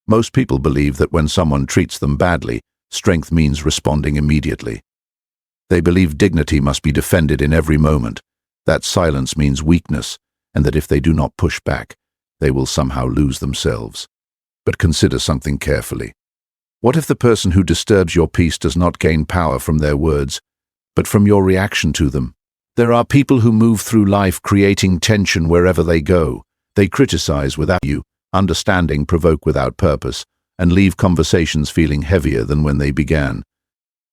Most people believe that when someone treats them badly, strength means responding immediately. They believe dignity must be defended in every moment, that silence means weakness, and that if they do not push back, they will somehow lose themselves. But consider something carefully. What if the person who disturbs your peace does not gain power from their words, but from your reaction to them? There are people who move through life creating tension wherever they go. They criticize without you, understanding, provoke without purpose, and leave conversations feeling heavier than when they began.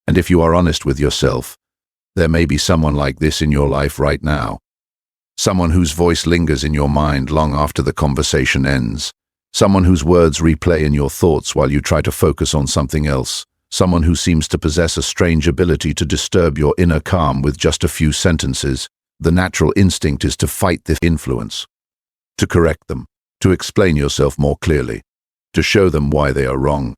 And if you are honest with yourself, there may be someone like this in your life right now. Someone whose voice lingers in your mind long after the conversation ends. Someone whose words replay in your thoughts while you try to focus on something else. Someone who seems to possess a strange ability to disturb your inner calm with just a few sentences. The natural instinct is to fight this influence, to correct them, to explain yourself more clearly, to show them why they are wrong.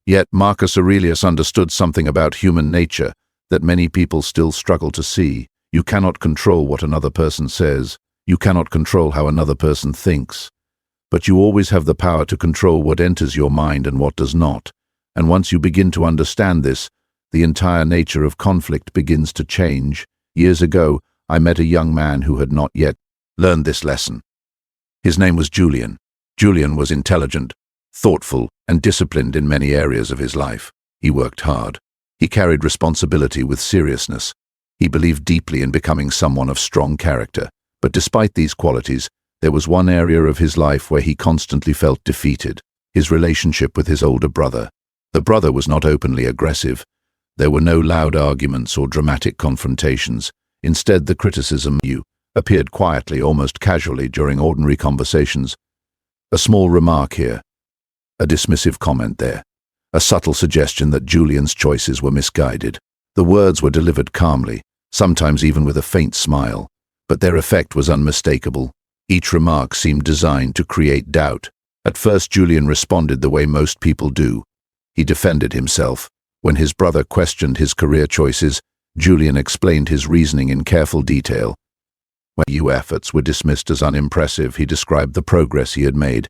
Yet Marcus Aurelius understood something about human nature that many people still struggle to see. You cannot control what another person says. You cannot control how another person thinks. But you always have the power to control what enters your mind and what does not. And once you begin to understand this, the entire nature of conflict begins to change. Years ago, I met a young man who had not yet learned this lesson. His name was Julian. Julian was intelligent, thoughtful, and disciplined in many areas of his life. He worked hard. He carried responsibility with seriousness. He believed deeply in becoming someone of strong character. But despite these qualities, there was one area of his life where he constantly felt defeated: his relationship with his older brother. The brother was not openly aggressive. There were no loud arguments or dramatic confrontations. Instead, the criticism appeared quietly, almost casually, during ordinary conversations. A small remark here, a dismissive comment there, a subtle suggestion that Julian's choices were misguided. The words were delivered calmly, sometimes even with a faint smile, but their effect was unmistakable. Each remark seemed designed to create doubt. At first, Julian responded the way most people do. He defended himself. When his brother questioned his career choices, Julian explained his reasoning in careful detail. When his efforts were dismissed as unimpressive, he described the progress he had made.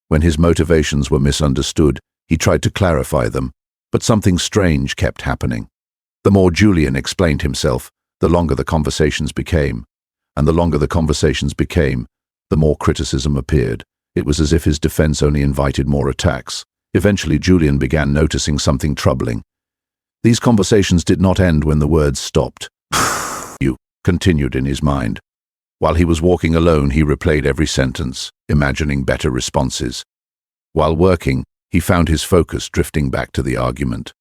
When his motivations were misunderstood, he tried to clarify them, but something strange kept happening. The more Julian explained himself, the longer the conversations became. And the longer the conversations became, the more criticism appeared. It was as if his defense only invited more attacks. Eventually, Julian began noticing something troubling. These conversations did not end when the words stopped. You continued in his mind. While he was walking alone, he replayed every sentence, imagining better responses. While working, he found his focus drifting back to the argument.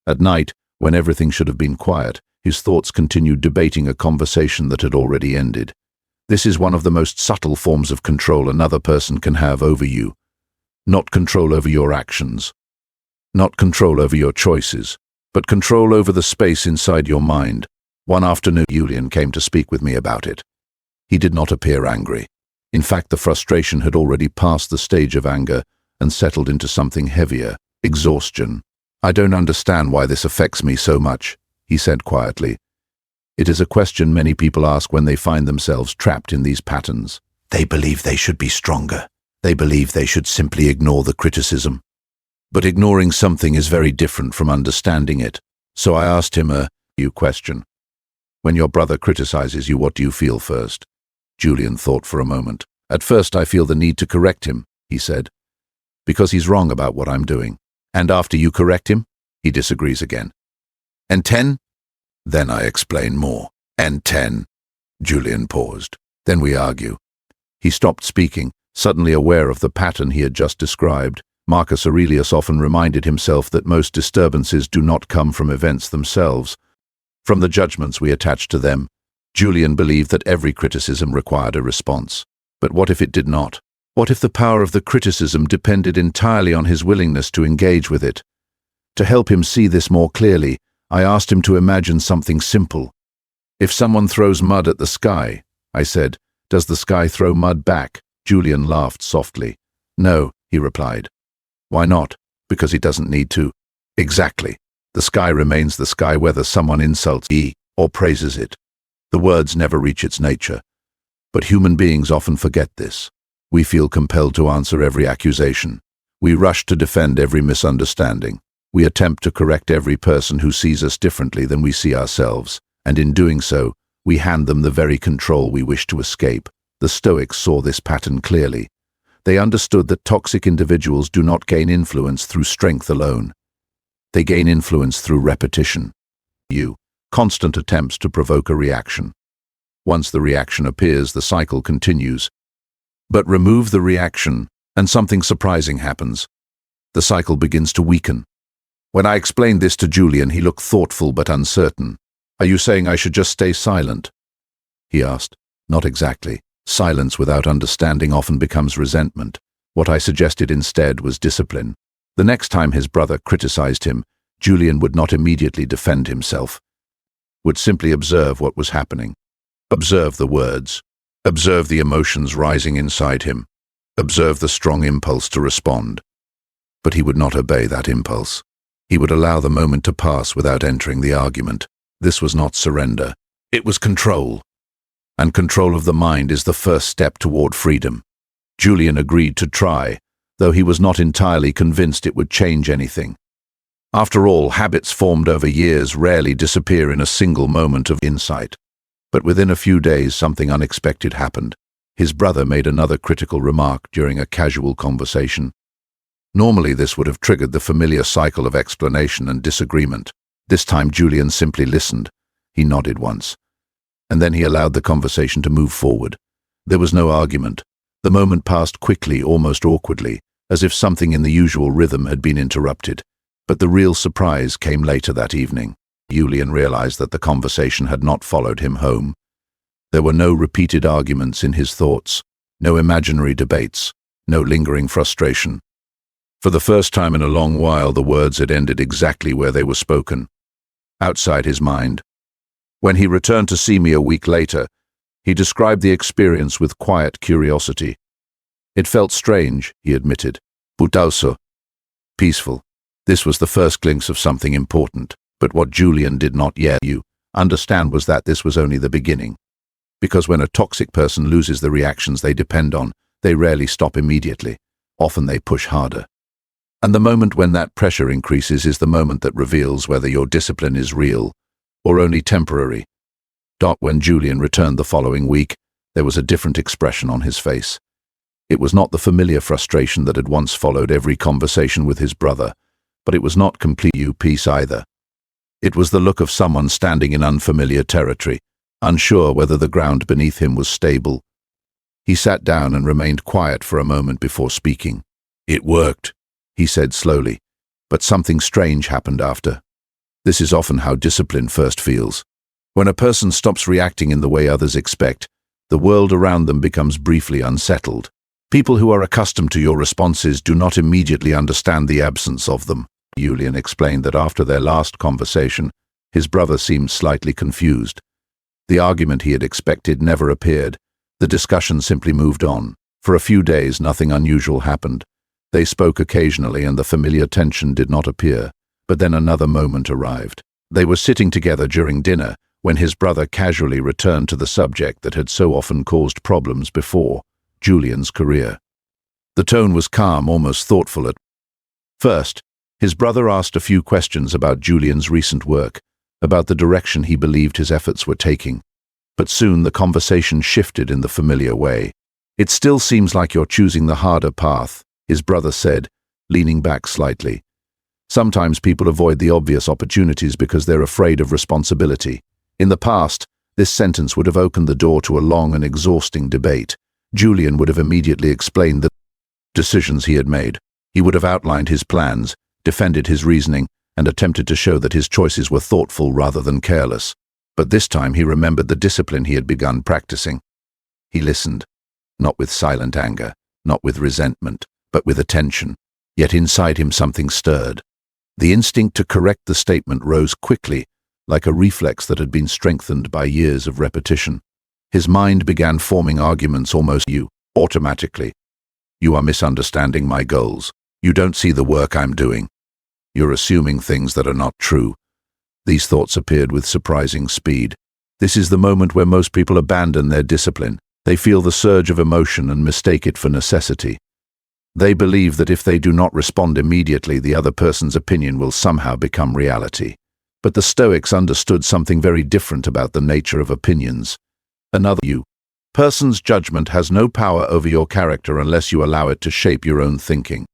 At night, when everything should have been quiet, his thoughts continued debating a conversation that had already ended. This is one of the most subtle forms of control another person can have over you. Not control over your actions, not control over your choices, but control over the space inside your mind. One afternoon, Julian came to speak with me about it. He did not appear angry. In fact, the frustration had already passed the stage of anger and settled into something heavier: exhaustion. "I don't understand why this affects me so much," he said quietly. It is a question many people ask when they find themselves trapped in these patterns. They believe they should be stronger. They believe they should simply ignore the criticism. But ignoring something is very different from understanding it. So I asked him a question. When your brother criticizes you, what do you feel first? Julian thought for a moment. At first, I feel the need to correct him, he said, because he's wrong about what I'm doing. And after you correct him, he disagrees again. And 10? Then I explain more. And 10. Julian paused. Then we argue. He stopped speaking, suddenly aware of the pattern he had just described. Marcus Aurelius often reminded himself that most disturbances do not come from events themselves, from the judgments we attach to them. Julian believed that every criticism required a response. But what if it did not? What if the power of the criticism depended entirely on his willingness to engage with it? To help him see this more clearly, I asked him to imagine something simple. If someone throws mud at the sky, I said, does the sky throw mud back? Julian laughed softly. No, he replied. Why not? Because he doesn't need to. Exactly. The sky remains the sky whether someone insults it or praises it. The words never reach its nature. But human beings often forget this. We feel compelled to answer every accusation. We rush to defend every misunderstanding. We attempt to correct every person who sees us differently than we see ourselves, and in doing so, we hand them the very control we wish to escape. The Stoics saw this pattern clearly. They understood that toxic individuals do not gain influence through strength alone. They gain influence through repetition. Constant attempts to provoke a reaction. Once the reaction appears, the cycle continues. But remove the reaction, and something surprising happens. The cycle begins to weaken. When I explained this to Julian, he looked thoughtful but uncertain. "Are you saying I should just stay silent?" he asked. "Not exactly. Silence without understanding often becomes resentment. What I suggested instead was discipline." The next time his brother criticized him, Julian would not immediately defend himself, would simply observe what was happening. Observe the words. Observe the emotions rising inside him. Observe the strong impulse to respond. But he would not obey that impulse. He would allow the moment to pass without entering the argument. This was not surrender. It was control. And control of the mind is the first step toward freedom. Julian agreed to try, though he was not entirely convinced it would change anything. After all, habits formed over years rarely disappear in a single moment of insight. But within a few days, something unexpected happened. His brother made another critical remark during a casual conversation. Normally, this would have triggered the familiar cycle of explanation and disagreement. This time, Julian simply listened. He nodded once, and then he allowed the conversation to move forward. There was no argument. The moment passed quickly, almost awkwardly, as if something in the usual rhythm had been interrupted. But the real surprise came later that evening. Julian realized that the conversation had not followed him home. There were no repeated arguments in his thoughts, no imaginary debates, no lingering frustration. For the first time in a long while, the words had ended exactly where they were spoken, outside his mind. When he returned to see me a week later, he described the experience with quiet curiosity. "It felt strange," he admitted, "but also peaceful." This was the first glimpse of something important, but what Julian did not yet understand was that this was only the beginning. Because when a toxic person loses the reactions they depend on, they rarely stop immediately. Often they push harder. And the moment when that pressure increases is the moment that reveals whether your discipline is real or only temporary. When Julian returned the following week, there was a different expression on his face. It was not the familiar frustration that had once followed every conversation with his brother, but it was not complete peace either. It was the look of someone standing in unfamiliar territory, unsure whether the ground beneath him was stable. He sat down and remained quiet for a moment before speaking. "It worked," he said slowly, but something strange happened after. This is often how discipline first feels. When a person stops reacting in the way others expect, the world around them becomes briefly unsettled. People who are accustomed to your responses do not immediately understand the absence of them. Julian explained that after their last conversation, his brother seemed slightly confused. The argument he had expected never appeared. The discussion simply moved on. For a few days, nothing unusual happened. They spoke occasionally and the familiar tension did not appear. But then another moment arrived. They were sitting together during dinner when his brother casually returned to the subject that had so often caused problems before, Julian's career. The tone was calm, almost thoughtful at first. His brother asked a few questions about Julian's recent work, about the direction he believed his efforts were taking. But soon the conversation shifted in the familiar way. "It still seems like you're choosing the harder path," his brother said, leaning back slightly. "Sometimes people avoid the obvious opportunities because they're afraid of responsibility." In the past, this sentence would have opened the door to a long and exhausting debate. Julian would have immediately explained the decisions he had made. He would have outlined his plans, defended his reasoning, and attempted to show that his choices were thoughtful rather than careless. But this time he remembered the discipline he had begun practicing. He listened, not with silent anger, not with resentment, but with attention. Yet inside him something stirred. The instinct to correct the statement rose quickly, like a reflex that had been strengthened by years of repetition. His mind began forming arguments almost automatically. "You are misunderstanding my goals. You don't see the work I'm doing. You're assuming things that are not true." These thoughts appeared with surprising speed. This is the moment where most people abandon their discipline. They feel the surge of emotion and mistake it for necessity. They believe that if they do not respond immediately, the other person's opinion will somehow become reality. But the Stoics understood something very different about the nature of opinions. Another person's judgment has no power over your character unless you allow it to shape your own thinking.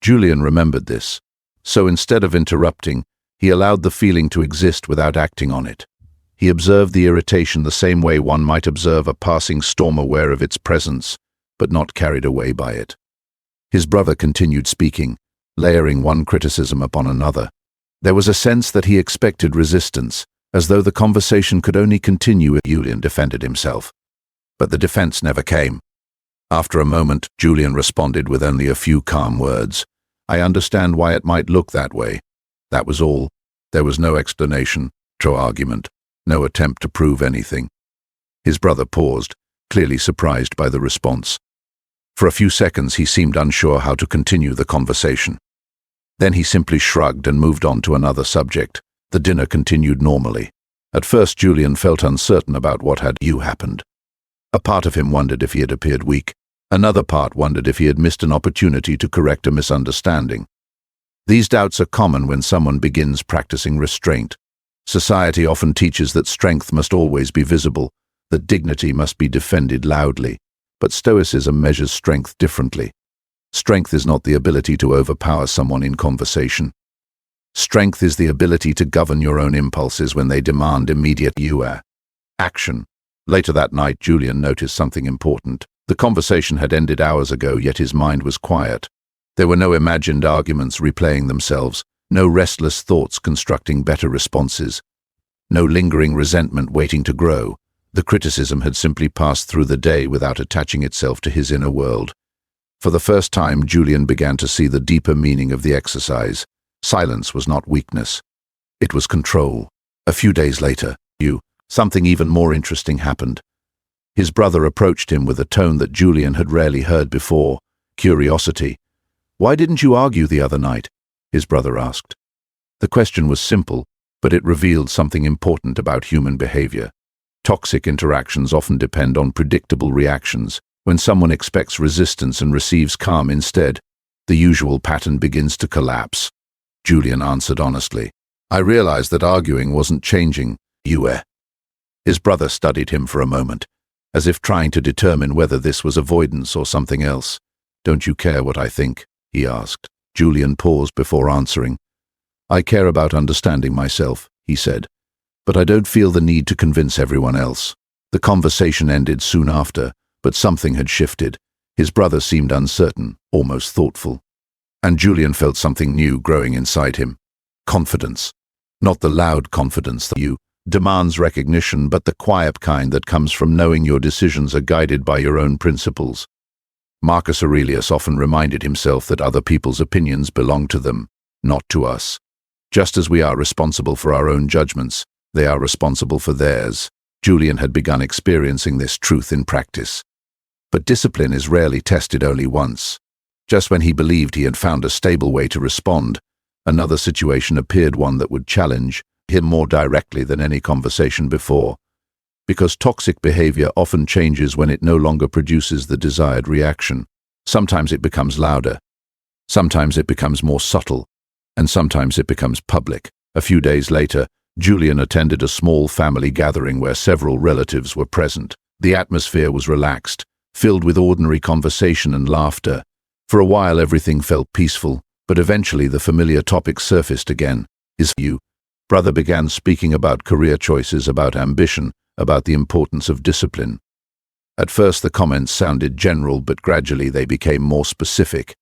Julian remembered this. So instead of interrupting, he allowed the feeling to exist without acting on it. He observed the irritation the same way one might observe a passing storm, aware of its presence, but not carried away by it. His brother continued speaking, layering one criticism upon another. There was a sense that he expected resistance, as though the conversation could only continue if Julian defended himself. But the defense never came. After a moment, Julian responded with only a few calm words. "I understand why it might look that way." That was all. There was no explanation, no argument, no attempt to prove anything. His brother paused, clearly surprised by the response. For a few seconds he seemed unsure how to continue the conversation. Then he simply shrugged and moved on to another subject. The dinner continued normally. At first Julian felt uncertain about what had happened. A part of him wondered if he had appeared weak. Another part wondered if he had missed an opportunity to correct a misunderstanding. These doubts are common when someone begins practicing restraint. Society often teaches that strength must always be visible, that dignity must be defended loudly. But Stoicism measures strength differently. Strength is not the ability to overpower someone in conversation. Strength is the ability to govern your own impulses when they demand immediate action. Later that night, Julian noticed something important. The conversation had ended hours ago, yet his mind was quiet. There were no imagined arguments replaying themselves, no restless thoughts constructing better responses, no lingering resentment waiting to grow. The criticism had simply passed through the day without attaching itself to his inner world. For the first time, Julian began to see the deeper meaning of the exercise. Silence was not weakness. It was control. A few days later, something even more interesting happened. His brother approached him with a tone that Julian had rarely heard before, curiosity. "Why didn't you argue the other night?" his brother asked. The question was simple, but it revealed something important about human behavior. Toxic interactions often depend on predictable reactions. When someone expects resistance and receives calm instead, the usual pattern begins to collapse. Julian answered honestly. "I realized that arguing wasn't changing His brother studied him for a moment, as if trying to determine whether this was avoidance or something else. "Don't you care what I think?" he asked. Julian paused before answering. "I care about understanding myself," he said. "But I don't feel the need to convince everyone else." The conversation ended soon after, but something had shifted. His brother seemed uncertain, almost thoughtful. And Julian felt something new growing inside him. Confidence. Not the loud confidence that demands recognition, but the quiet kind that comes from knowing your decisions are guided by your own principles. Marcus Aurelius often reminded himself that other people's opinions belong to them, not to us. Just as we are responsible for our own judgments, they are responsible for theirs. Julian had begun experiencing this truth in practice. But discipline is rarely tested only once. Just when he believed he had found a stable way to respond, another situation appeared, one that would challenge him more directly than any conversation before. Because toxic behavior often changes when it no longer produces the desired reaction. Sometimes it becomes louder, sometimes it becomes more subtle, and sometimes it becomes public. A few days later, Julian attended a small family gathering where several relatives were present. The atmosphere was relaxed, filled with ordinary conversation and laughter. For a while everything felt peaceful, but eventually the familiar topic surfaced again. His brother began speaking about career choices, about ambition, about the importance of discipline. At first the comments sounded general, but gradually they became more specific.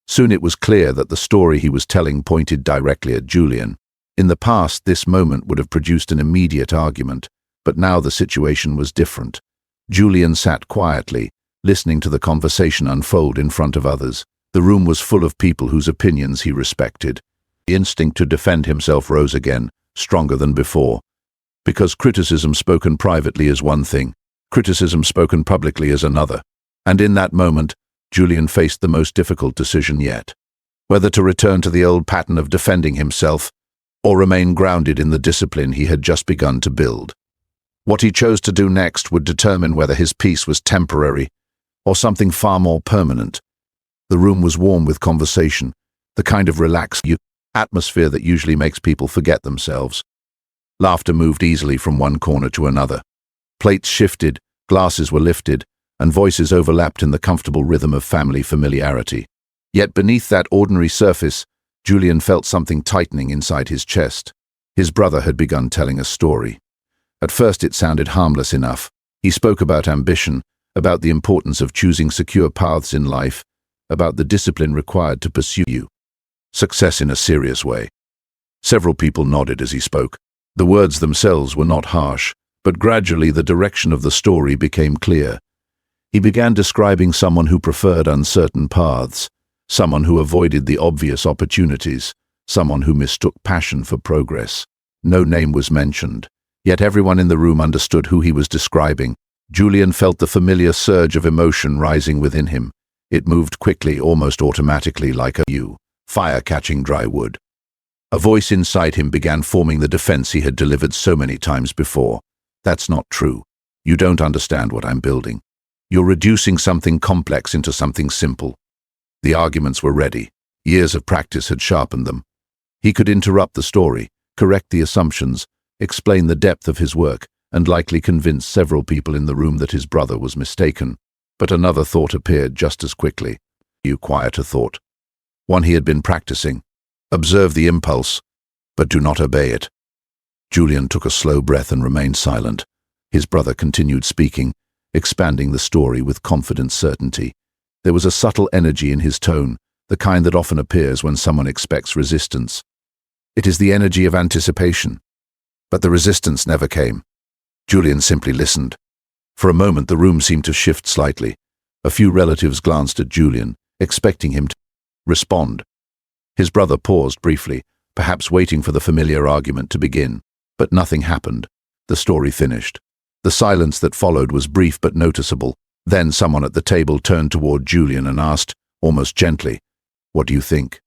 Soon it was clear that the story he was telling pointed directly at Julian. In the past, this moment would have produced an immediate argument, but now the situation was different. Julian sat quietly, listening to the conversation unfold in front of others. The room was full of people whose opinions he respected. The instinct to defend himself rose again, stronger than before. Because criticism spoken privately is one thing, criticism spoken publicly is another. And in that moment, Julian faced the most difficult decision yet. Whether to return to the old pattern of defending himself, or remain grounded in the discipline he had just begun to build. What he chose to do next would determine whether his peace was temporary or something far more permanent. The room was warm with conversation, the kind of relaxed atmosphere that usually makes people forget themselves. Laughter moved easily from one corner to another. Plates shifted, glasses were lifted, and voices overlapped in the comfortable rhythm of family familiarity. Yet beneath that ordinary surface, Julian felt something tightening inside his chest. His brother had begun telling a story. At first it sounded harmless enough. He spoke about ambition, about the importance of choosing secure paths in life, about the discipline required to pursue success in a serious way. Several people nodded as he spoke. The words themselves were not harsh, but gradually the direction of the story became clear. He began describing someone who preferred uncertain paths, someone who avoided the obvious opportunities, someone who mistook passion for progress. No name was mentioned, yet everyone in the room understood who he was describing. Julian felt the familiar surge of emotion rising within him. It moved quickly, almost automatically, like a fire catching dry wood. A voice inside him began forming the defense he had delivered so many times before. That's not true. You don't understand what I'm building. You're reducing something complex into something simple. The arguments were ready. Years of practice had sharpened them. He could interrupt the story, correct the assumptions, explain the depth of his work, and likely convince several people in the room that his brother was mistaken. But another thought appeared just as quickly. Quieter thought. One he had been practicing. Observe the impulse, but do not obey it. Julian took a slow breath and remained silent. His brother continued speaking, expanding the story with confident certainty. There was a subtle energy in his tone, the kind that often appears when someone expects resistance. It is the energy of anticipation. But the resistance never came. Julian simply listened. For a moment the room seemed to shift slightly. A few relatives glanced at Julian, expecting him to respond. His brother paused briefly, perhaps waiting for the familiar argument to begin. But nothing happened. The story finished. The silence that followed was brief but noticeable. Then someone at the table turned toward Julian and asked, almost gently, "What do you think?"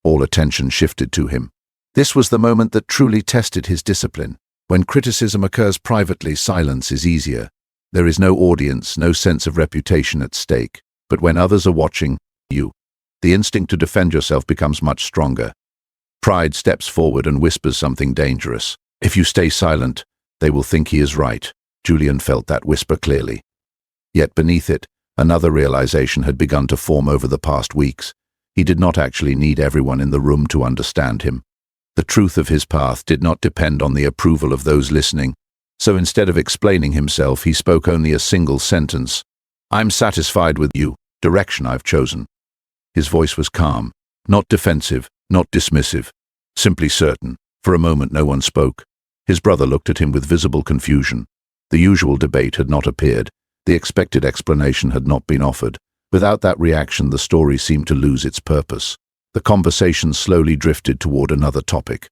All attention shifted to him. This was the moment that truly tested his discipline. When criticism occurs privately, silence is easier. There is no audience, no sense of reputation at stake. But when others are watching, the instinct to defend yourself becomes much stronger. Pride steps forward and whispers something dangerous. If you stay silent, they will think he is right. Julian felt that whisper clearly. Yet beneath it, another realization had begun to form over the past weeks. He did not actually need everyone in the room to understand him. The truth of his path did not depend on the approval of those listening. So instead of explaining himself, he spoke only a single sentence. "I'm satisfied with direction I've chosen." His voice was calm, not defensive, not dismissive, simply certain. For a moment no one spoke. His brother looked at him with visible confusion. The usual debate had not appeared. The expected explanation had not been offered. Without that reaction, the story seemed to lose its purpose. The conversation slowly drifted toward another topic.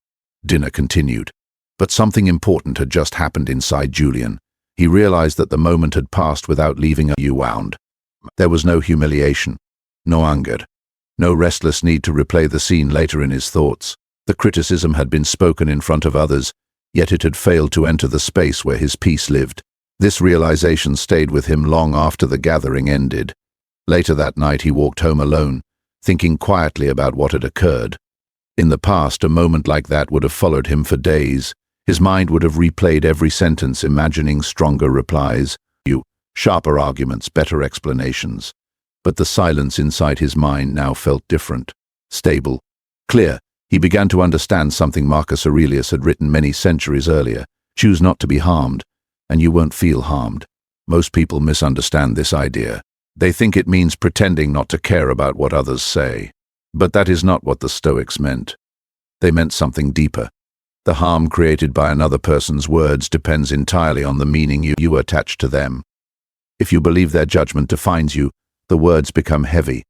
Dinner continued. But something important had just happened inside Julian. He realized that the moment had passed without leaving a wound. There was no humiliation, no anger, no restless need to replay the scene later in his thoughts. The criticism had been spoken in front of others, yet it had failed to enter the space where his peace lived. This realization stayed with him long after the gathering ended. Later that night he walked home alone, thinking quietly about what had occurred. In the past, a moment like that would have followed him for days. His mind would have replayed every sentence, imagining stronger replies, sharper arguments, better explanations. But the silence inside his mind now felt different, stable, clear. He began to understand something Marcus Aurelius had written many centuries earlier. Choose not to be harmed, and you won't feel harmed. Most people misunderstand this idea. They think it means pretending not to care about what others say. But that is not what the Stoics meant. They meant something deeper. The harm created by another person's words depends entirely on the meaning you attach to them. If you believe their judgment defines you, the words become heavy.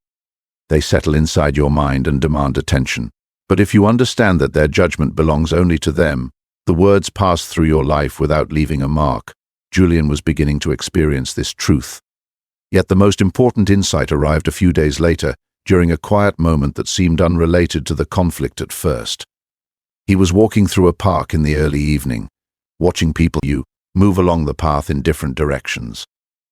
They settle inside your mind and demand attention. But if you understand that their judgment belongs only to them, the words pass through your life without leaving a mark. Julian was beginning to experience this truth. Yet the most important insight arrived a few days later, during a quiet moment that seemed unrelated to the conflict at first. He was walking through a park in the early evening, watching people move along the path in different directions.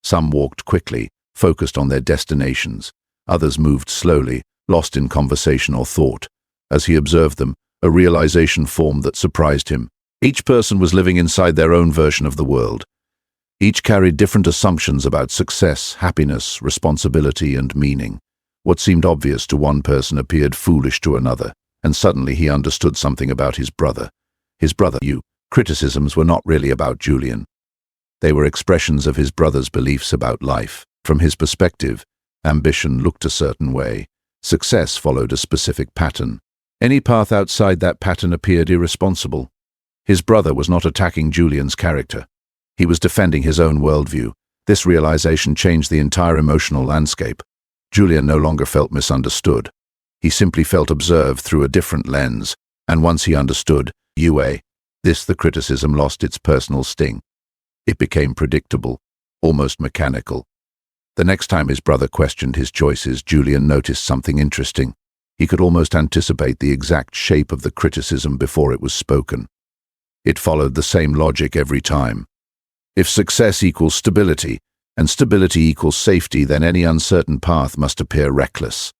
Some walked quickly, focused on their destinations. Others moved slowly, lost in conversation or thought. As he observed them, a realization formed that surprised him. Each person was living inside their own version of the world. Each carried different assumptions about success, happiness, responsibility, and meaning. What seemed obvious to one person appeared foolish to another, and suddenly he understood something about his brother. Criticisms were not really about Julian. They were expressions of his brother's beliefs about life. From his perspective, ambition looked a certain way. Success followed a specific pattern. Any path outside that pattern appeared irresponsible. His brother was not attacking Julian's character. He was defending his own worldview. This realization changed the entire emotional landscape. Julian no longer felt misunderstood. He simply felt observed through a different lens, and once he understood, the criticism lost its personal sting. It became predictable, almost mechanical. The next time his brother questioned his choices, Julian noticed something interesting. He could almost anticipate the exact shape of the criticism before it was spoken. It followed the same logic every time. If success equals stability, and stability equals safety, then any uncertain path must appear reckless.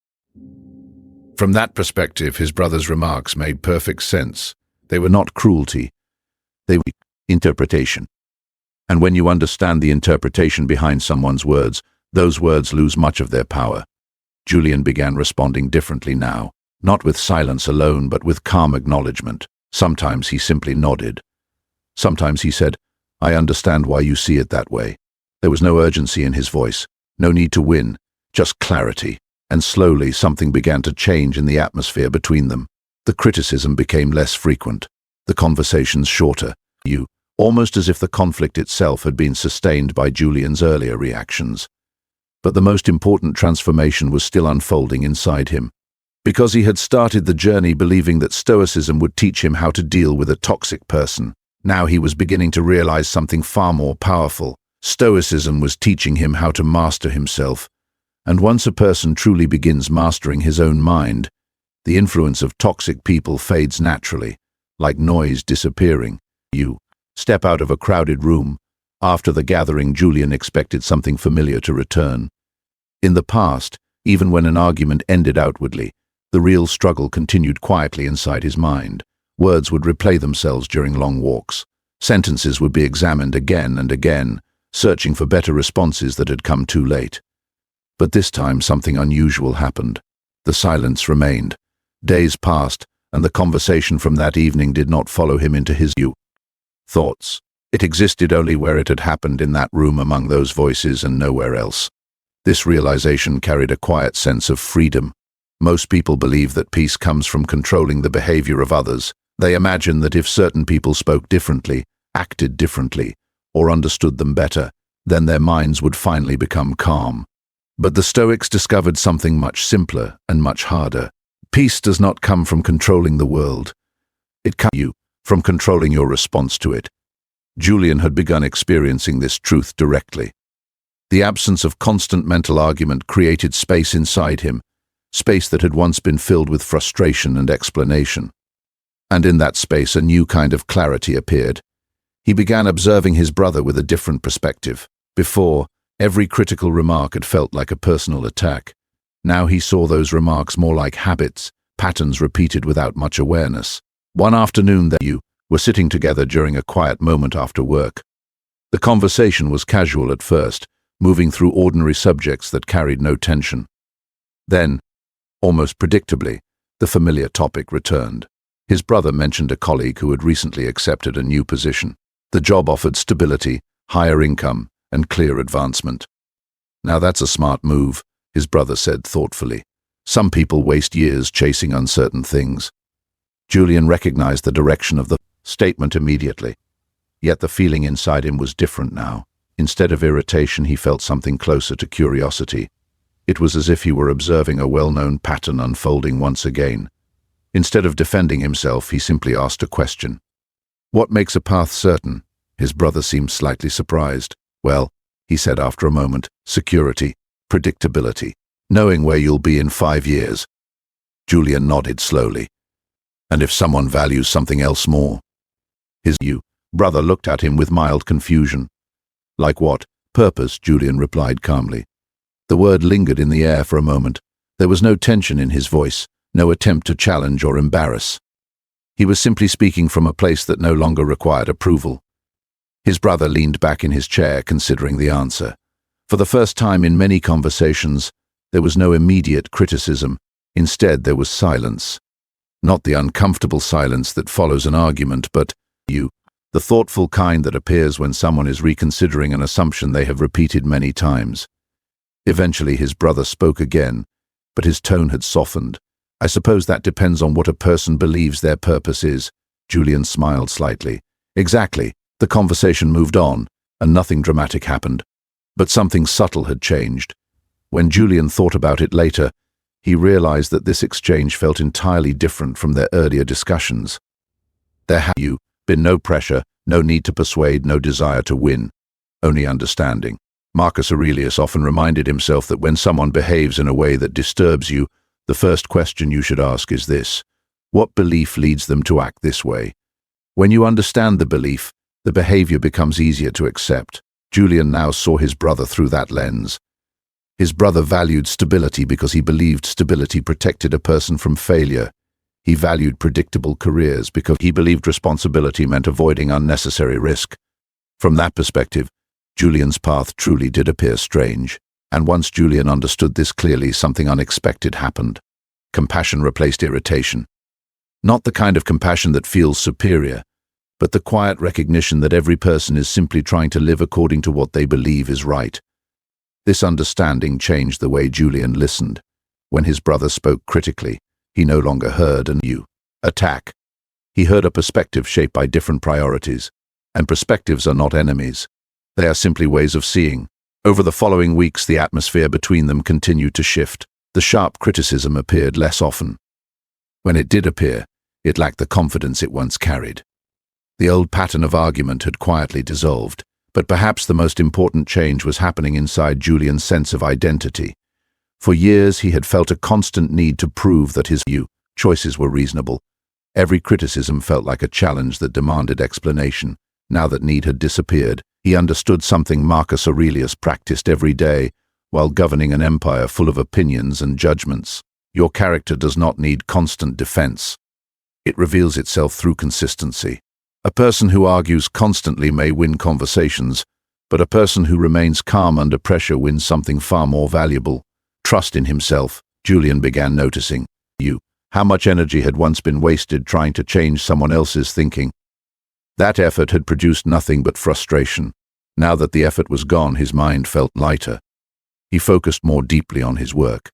From that perspective, his brother's remarks made perfect sense. They were not cruelty. They were interpretation. And when you understand the interpretation behind someone's words, those words lose much of their power. Julian began responding differently now, not with silence alone, but with calm acknowledgement. Sometimes he simply nodded. Sometimes he said, "I understand why you see it that way." There was no urgency in his voice, no need to win, just clarity. And slowly something began to change in the atmosphere between them. The criticism became less frequent, the conversations shorter, almost as if the conflict itself had been sustained by Julian's earlier reactions. But the most important transformation was still unfolding inside him. Because he had started the journey believing that Stoicism would teach him how to deal with a toxic person, now he was beginning to realize something far more powerful. Stoicism was teaching him how to master himself. And once a person truly begins mastering his own mind, the influence of toxic people fades naturally, like noise disappearing. Step out of a crowded room. After the gathering, Julian expected something familiar to return. In the past, even when an argument ended outwardly, the real struggle continued quietly inside his mind. Words would replay themselves during long walks. Sentences would be examined again and again, searching for better responses that had come too late. But this time something unusual happened. The silence remained. Days passed, and the conversation from that evening did not follow him into his thoughts. It existed only where it had happened, in that room among those voices, and nowhere else. This realization carried a quiet sense of freedom. Most people believe that peace comes from controlling the behavior of others. They imagine that if certain people spoke differently, acted differently, or understood them better, then their minds would finally become calm. But the Stoics discovered something much simpler and much harder. Peace does not come from controlling the world. It comes from controlling your response to it. Julian had begun experiencing this truth directly. The absence of constant mental argument created space inside him, space that had once been filled with frustration and explanation. And in that space, a new kind of clarity appeared. He began observing his brother with a different perspective. Before, every critical remark had felt like a personal attack. Now he saw those remarks more like habits, patterns repeated without much awareness. One afternoon they were sitting together during a quiet moment after work. The conversation was casual at first, moving through ordinary subjects that carried no tension. Then, almost predictably, the familiar topic returned. His brother mentioned a colleague who had recently accepted a new position. The job offered stability, higher income, and clear advancement. "Now that's a smart move," his brother said thoughtfully. "Some people waste years chasing uncertain things." Julian recognized the direction of the statement immediately. Yet the feeling inside him was different now. Instead of irritation, he felt something closer to curiosity. It was as if he were observing a well-known pattern unfolding once again. Instead of defending himself, he simply asked a question. "What makes a path certain?" His brother seemed slightly surprised. "Well," he said after a moment, "security, predictability, knowing where you'll be in 5 years." Julian nodded slowly. "And if someone values something else more?" His brother looked at him with mild confusion. "Like what? Purpose," Julian replied calmly. The word lingered in the air for a moment. There was no tension in his voice, no attempt to challenge or embarrass. He was simply speaking from a place that no longer required approval. His brother leaned back in his chair, considering the answer. For the first time in many conversations, there was no immediate criticism. Instead, there was silence. Not the uncomfortable silence that follows an argument, but the thoughtful kind that appears when someone is reconsidering an assumption they have repeated many times. Eventually, his brother spoke again, but his tone had softened. I suppose that depends on what a person believes their purpose is. Julian smiled slightly. Exactly. The conversation moved on, and nothing dramatic happened. But something subtle had changed. When Julian thought about it later, he realized that this exchange felt entirely different from their earlier discussions. There had been no pressure, no need to persuade, no desire to win, only understanding. Marcus Aurelius often reminded himself that when someone behaves in a way that disturbs you, the first question you should ask is this: what belief leads them to act this way? When you understand the belief, the behavior becomes easier to accept. Julian now saw his brother through that lens. His brother valued stability because he believed stability protected a person from failure. He valued predictable careers because he believed responsibility meant avoiding unnecessary risk. From that perspective, Julian's path truly did appear strange. And once Julian understood this clearly, something unexpected happened. Compassion replaced irritation. Not the kind of compassion that feels superior, but the quiet recognition that every person is simply trying to live according to what they believe is right. This understanding changed the way Julian listened. When his brother spoke critically, he no longer heard an attack. He heard a perspective shaped by different priorities. And perspectives are not enemies. They are simply ways of seeing. Over the following weeks, the atmosphere between them continued to shift. The sharp criticism appeared less often. When it did appear, it lacked the confidence it once carried. The old pattern of argument had quietly dissolved, but perhaps the most important change was happening inside Julian's sense of identity. For years, he had felt a constant need to prove that his choices were reasonable. Every criticism felt like a challenge that demanded explanation. Now that need had disappeared, he understood something Marcus Aurelius practiced every day while governing an empire full of opinions and judgments. Your character does not need constant defense. It reveals itself through consistency. A person who argues constantly may win conversations, but a person who remains calm under pressure wins something far more valuable: trust in himself. Julian began noticing how much energy had once been wasted trying to change someone else's thinking. That effort had produced nothing but frustration. Now that the effort was gone, his mind felt lighter. He focused more deeply on his work.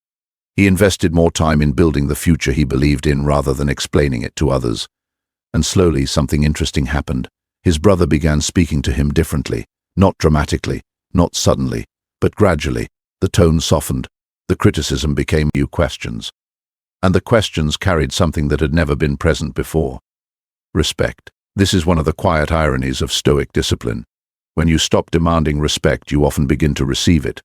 He invested more time in building the future he believed in rather than explaining it to others. And slowly, something interesting happened. His brother began speaking to him differently, not dramatically, not suddenly, but gradually. The tone softened. The criticism became new questions. And the questions carried something that had never been present before: respect. This is one of the quiet ironies of Stoic discipline. When you stop demanding respect, you often begin to receive it.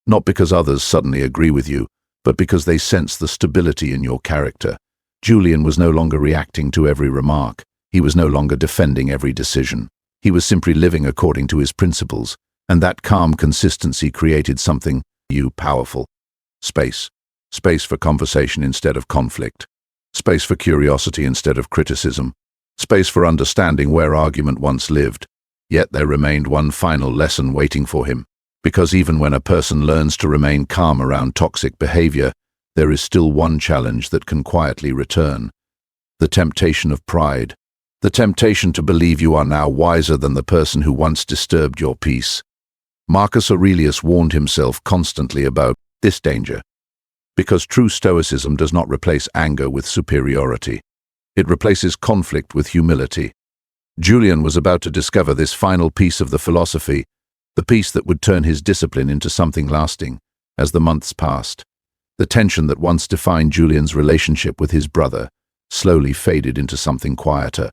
Not because others suddenly agree with you, but because they sense the stability in your character. Julian was no longer reacting to every remark. He was no longer defending every decision. He was simply living according to his principles, and that calm consistency created something powerful. Space. Space for conversation instead of conflict. Space for curiosity instead of criticism. Space for understanding where argument once lived. Yet there remained one final lesson waiting for him. Because even when a person learns to remain calm around toxic behavior, there is still one challenge that can quietly return: the temptation of pride. The temptation to believe you are now wiser than the person who once disturbed your peace. Marcus Aurelius warned himself constantly about this danger. Because true Stoicism does not replace anger with superiority. It replaces conflict with humility. Julian was about to discover this final piece of the philosophy, the piece that would turn his discipline into something lasting. As the months passed, the tension that once defined Julian's relationship with his brother slowly faded into something quieter.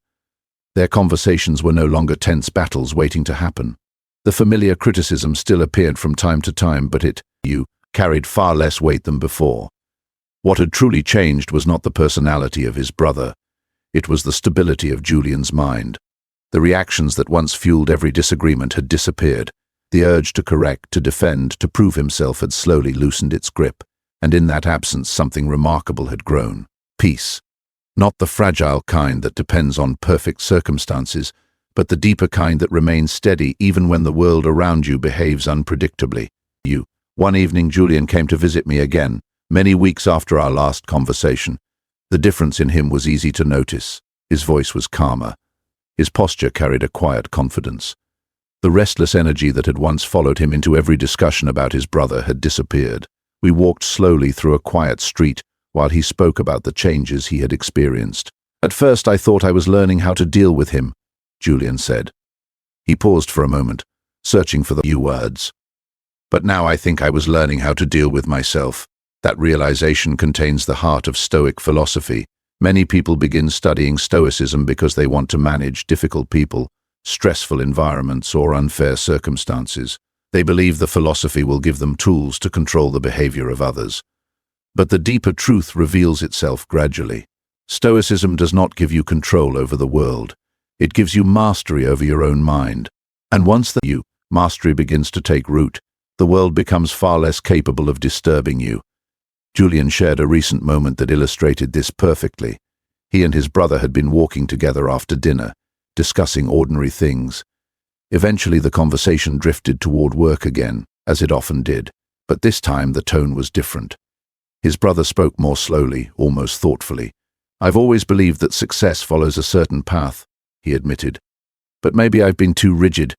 Their conversations were no longer tense battles waiting to happen. The familiar criticism still appeared from time to time, but it carried far less weight than before. What had truly changed was not the personality of his brother. It was the stability of Julian's mind. The reactions that once fueled every disagreement had disappeared. The urge to correct, to defend, to prove himself had slowly loosened its grip, and in that absence something remarkable had grown. Peace. Not the fragile kind that depends on perfect circumstances, but the deeper kind that remains steady even when the world around you behaves unpredictably. One evening Julian came to visit me again, many weeks after our last conversation. The difference in him was easy to notice. His voice was calmer. His posture carried a quiet confidence. The restless energy that had once followed him into every discussion about his brother had disappeared. We walked slowly through a quiet street while he spoke about the changes he had experienced. At first I thought I was learning how to deal with him, Julian said. He paused for a moment, searching for the few words. But now I think I was learning how to deal with myself. That realization contains the heart of Stoic philosophy. Many people begin studying Stoicism because they want to manage difficult people, stressful environments, or unfair circumstances. They believe the philosophy will give them tools to control the behavior of others. But the deeper truth reveals itself gradually. Stoicism does not give you control over the world. It gives you mastery over your own mind. And once the mastery begins to take root, the world becomes far less capable of disturbing you. Julian shared a recent moment that illustrated this perfectly. He and his brother had been walking together after dinner, discussing ordinary things. Eventually the conversation drifted toward work again, as it often did, but this time the tone was different. His brother spoke more slowly, almost thoughtfully. "I've always believed that success follows a certain path," he admitted. "But maybe I've been too rigid,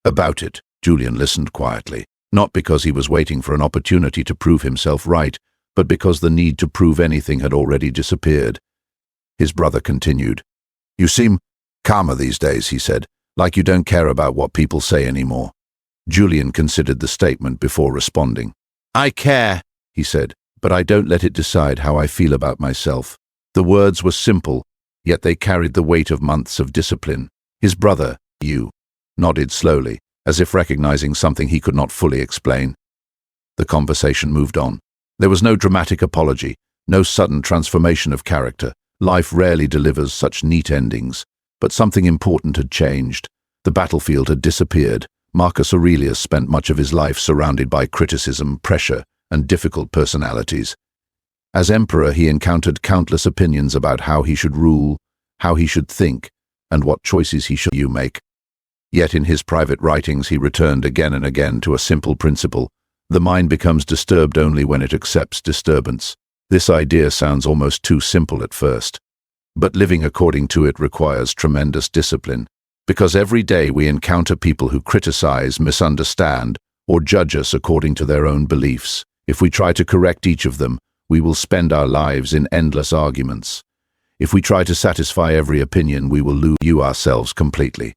about it." Julian listened quietly, not because he was waiting for an opportunity to prove himself right, but because the need to prove anything had already disappeared. His brother continued. "You seem calmer these days," he said, "like you don't care about what people say anymore." Julian considered the statement before responding. "I care," he said, "but I don't let it decide how I feel about myself." The words were simple, yet they carried the weight of months of discipline. His brother, nodded slowly, as if recognizing something he could not fully explain. The conversation moved on. There was no dramatic apology, no sudden transformation of character. Life rarely delivers such neat endings. But something important had changed. The battlefield had disappeared. Marcus Aurelius spent much of his life surrounded by criticism, pressure, and difficult personalities. As emperor, he encountered countless opinions about how he should rule, how he should think, and what choices he should make. Yet in his private writings he returned again and again to a simple principle: the mind becomes disturbed only when it accepts disturbance. This idea sounds almost too simple at first, but living according to it requires tremendous discipline, because every day we encounter people who criticize, misunderstand, or judge us according to their own beliefs. If we try to correct each of them, we will spend our lives in endless arguments. If we try to satisfy every opinion, we will lose ourselves completely.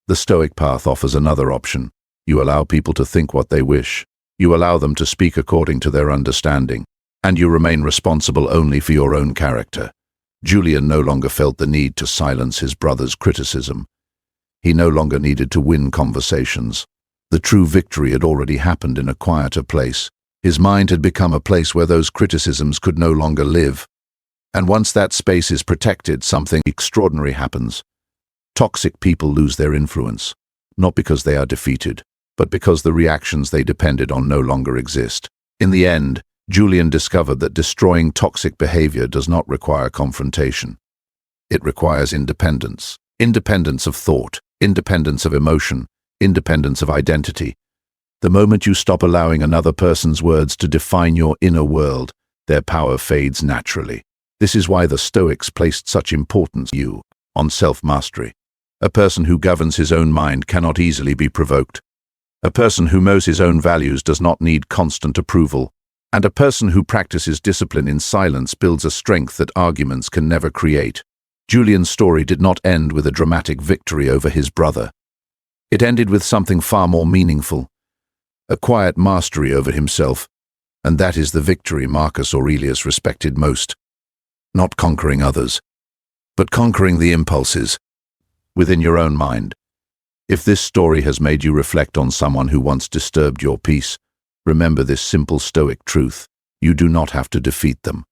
The Stoic path offers another option. You allow people to think what they wish. You allow them to speak according to their understanding, and you remain responsible only for your own character. Julian no longer felt the need to silence his brother's criticism. He no longer needed to win conversations. The true victory had already happened in a quieter place. His mind had become a place where those criticisms could no longer live. And once that space is protected, something extraordinary happens. Toxic people lose their influence, not because they are defeated, but because the reactions they depended on no longer exist. In the end, Julian discovered that destroying toxic behavior does not require confrontation. It requires independence. Independence of thought, independence of emotion, independence of identity. The moment you stop allowing another person's words to define your inner world, their power fades naturally. This is why the Stoics placed such importance on self-mastery. A person who governs his own mind cannot easily be provoked. A person who knows his own values does not need constant approval. And a person who practices discipline in silence builds a strength that arguments can never create. Julian's story did not end with a dramatic victory over his brother. It ended with something far more meaningful, a quiet mastery over himself, and that is the victory Marcus Aurelius respected most. Not conquering others, but conquering the impulses within your own mind. If this story has made you reflect on someone who once disturbed your peace, remember this simple Stoic truth: you do not have to defeat them.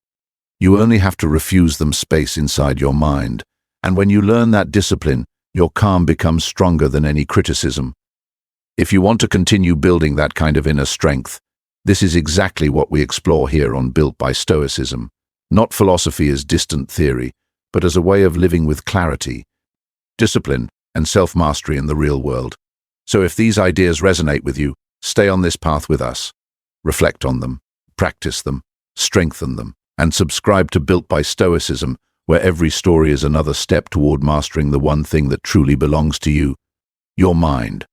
You only have to refuse them space inside your mind. And when you learn that discipline, your calm becomes stronger than any criticism. If you want to continue building that kind of inner strength, this is exactly what we explore here on Built by Stoicism. Not philosophy as distant theory, but as a way of living with clarity, discipline, and self-mastery in the real world. So if these ideas resonate with you, stay on this path with us. Reflect on them, practice them, strengthen them, and subscribe to Built by Stoicism, where every story is another step toward mastering the one thing that truly belongs to you, your mind.